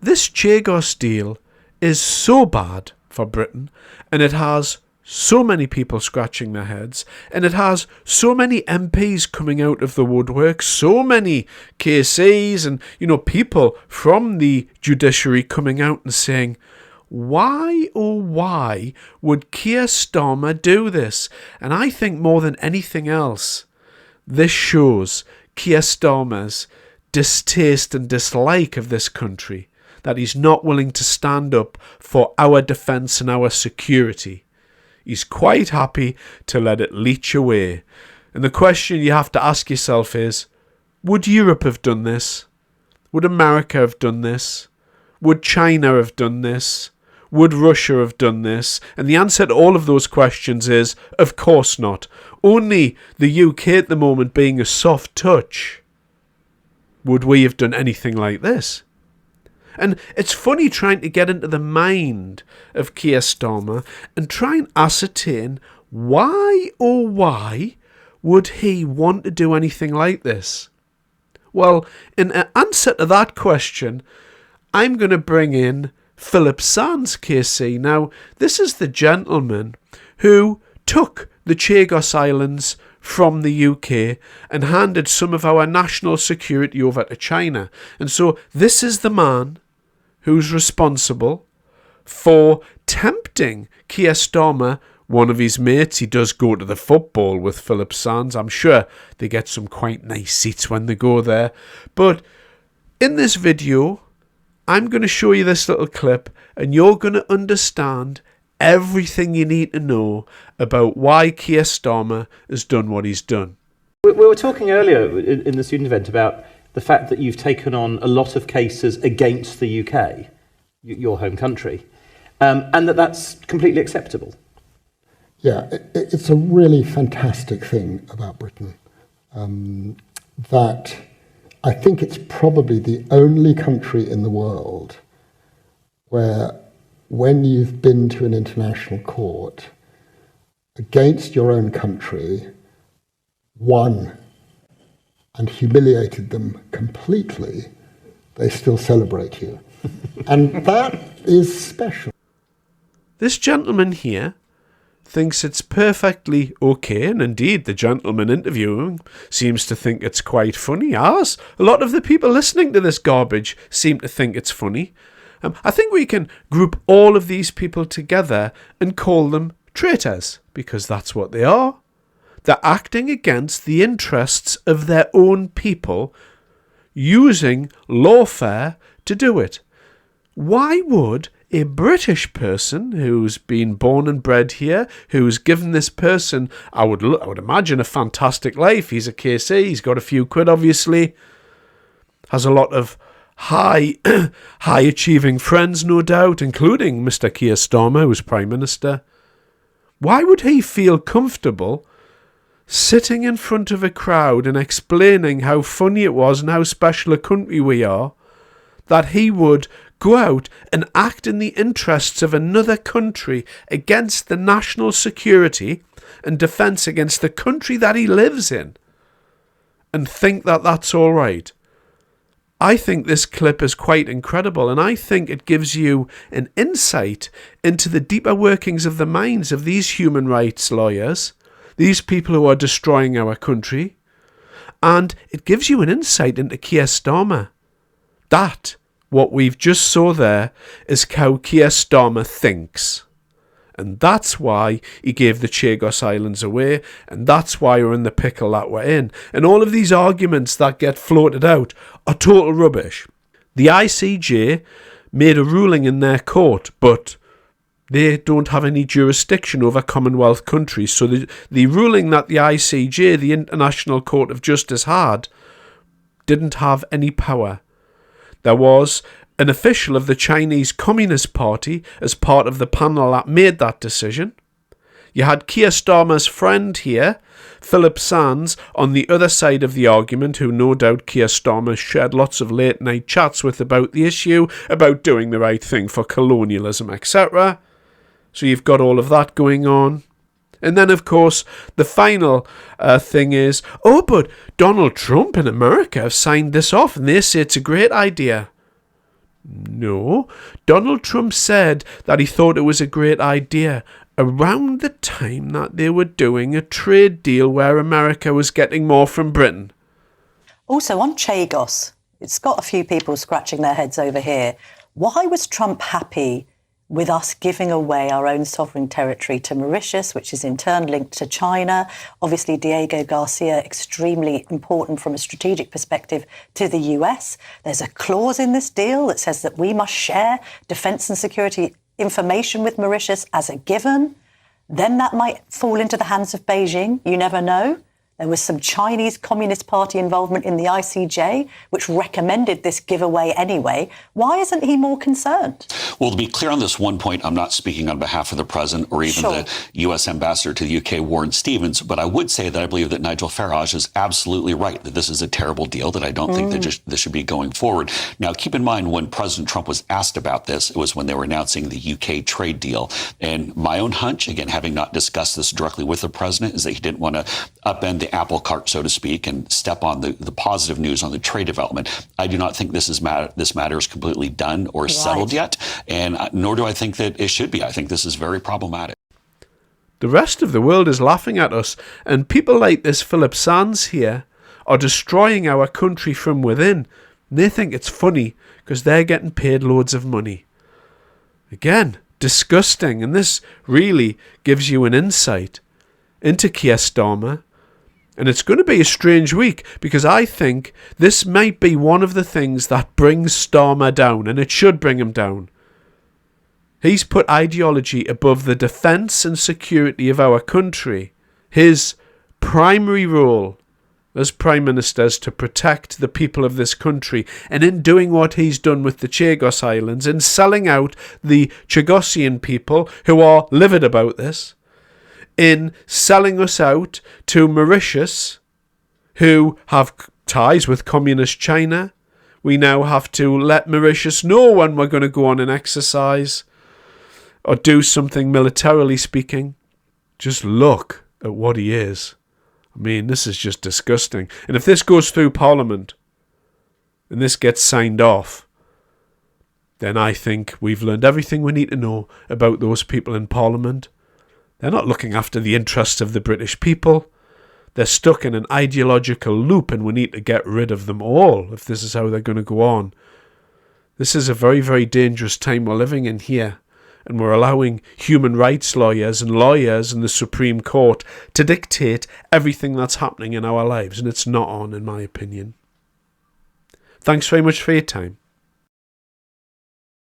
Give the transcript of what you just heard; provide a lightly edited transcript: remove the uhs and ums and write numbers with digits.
this Chagos deal is so bad for Britain, and it has so many people scratching their heads, and it has so many MPs coming out of the woodwork, so many KCs and, people from the judiciary coming out and saying, why, oh why, would Keir Starmer do this? And I think more than anything else, this shows Keir Starmer's distaste and dislike of this country, that he's not willing to stand up for our defence and our security. He's quite happy to let it leach away. And the question you have to ask yourself is, would Europe have done this? Would America have done this? Would China have done this? Would Russia have done this? And the answer to all of those questions is, of course not. Only the UK at the moment being a soft touch. Would we have done anything like this? And it's funny trying to get into the mind of Keir Starmer and try and ascertain why, oh why, would he want to do anything like this? Well, in answer to that question, I'm going to bring in Philippe Sands KC. Now, this is the gentleman who took the Chagos Islands from the UK and handed some of our national security over to China. And so this is the man who's responsible for tempting Keir Starmer, one of his mates. He does go to the football with Philippe Sands. I'm sure they get some quite nice seats when they go there. But in this video, I'm going to show you this little clip and you're going to understand everything you need to know about why Keir Starmer has done what he's done. We were talking earlier in the student event about the fact that you've taken on a lot of cases against the UK, your home country, and that's completely acceptable. Yeah, it's a really fantastic thing about Britain, that I think it's probably the only country in the world where when you've been to an international court against your own country, won and humiliated them completely, they still celebrate you. And that is special. This gentleman here thinks it's perfectly okay, and indeed the gentleman interviewing seems to think it's quite funny, as a lot of the people listening to this garbage seem to think it's funny. I think we can group all of these people together and call them traitors, because that's what they are. They're acting against the interests of their own people, using lawfare to do it. Why would a British person who's been born and bred here, who's given this person, I would imagine, a fantastic life? He's a KC, he's got a few quid, obviously, has a lot of high achieving friends, no doubt, including Mr. Keir Starmer, who's Prime Minister. Why would he feel comfortable sitting in front of a crowd and explaining how funny it was and how special a country we are, that he would go out and act in the interests of another country against the national security and defence against the country that he lives in, and think that that's all right? I think this clip is quite incredible, and I think it gives you an insight into the deeper workings of the minds of these human rights lawyers, these people who are destroying our country, and it gives you an insight into Keir Starmer. That, what we've just saw there, is how Keir Starmer thinks. And that's why he gave the Chagos Islands away, and that's why we're in the pickle that we're in. And all of these arguments that get floated out are total rubbish. The ICJ made a ruling in their court, but they don't have any jurisdiction over Commonwealth countries. So the ruling that the ICJ, the International Court of Justice, had didn't have any power. There was an official of the Chinese Communist Party as part of the panel that made that decision. You had Keir Starmer's friend here, Philippe Sands, on the other side of the argument, who no doubt Keir Starmer shared lots of late night chats with about the issue, about doing the right thing for colonialism, etc. So you've got all of that going on. And then, of course, the final thing is, oh, but Donald Trump in America have signed this off and they say it's a great idea. No. Donald Trump said that he thought it was a great idea around the time that they were doing a trade deal where America was getting more from Britain. Also, on Chagos, it's got a few people scratching their heads over here. Why was Trump happy with us giving away our own sovereign territory to Mauritius, which is in turn linked to China? Obviously, Diego Garcia, extremely important from a strategic perspective to the US. There's a clause in this deal that says that we must share defence and security information with Mauritius as a given. Then that might fall into the hands of Beijing. You never know. There was some Chinese Communist Party involvement in the ICJ, which recommended this giveaway anyway. Why isn't he more concerned? Well, to be clear on this one point, I'm not speaking on behalf of the president or even the U.S. ambassador to the UK, Warren Stevens, but I would say that I believe that Nigel Farage is absolutely right, that this is a terrible deal, that I don't think that this should be going forward. Now, keep in mind, when President Trump was asked about this, it was when they were announcing the UK trade deal. And my own hunch, again, having not discussed this directly with the president, is that he didn't want to upend the apple cart, so to speak, and step on the positive news on the trade development. I do not think this matter is completely done or settled yet, and nor do I think that it should be. I think this is very problematic. The rest of the world is laughing at us, and people like this Philippe Sands here are destroying our country from within. And they think it's funny because they're getting paid loads of money. Again, disgusting, and this really gives you an insight into Keir Starmer. And it's going to be a strange week because I think this might be one of the things that brings Starmer down, and it should bring him down. He's put ideology above the defence and security of our country. His primary role as Prime Minister is to protect the people of this country, and in doing what he's done with the Chagos Islands, in selling out the Chagosian people who are livid about this, in selling us out to Mauritius, who have ties with communist China. We now have to let Mauritius know when we're going to go on an exercise or do something militarily speaking. Just look at what he is. I mean, this is just disgusting. And if this goes through Parliament and this gets signed off, then I think we've learned everything we need to know about those people in Parliament. They're not looking after the interests of the British people. They're stuck in an ideological loop, and we need to get rid of them all if this is how they're going to go on. This is a very, very dangerous time we're living in here, and we're allowing human rights lawyers and lawyers in the Supreme Court to dictate everything that's happening in our lives, and it's not on, in my opinion. Thanks very much for your time.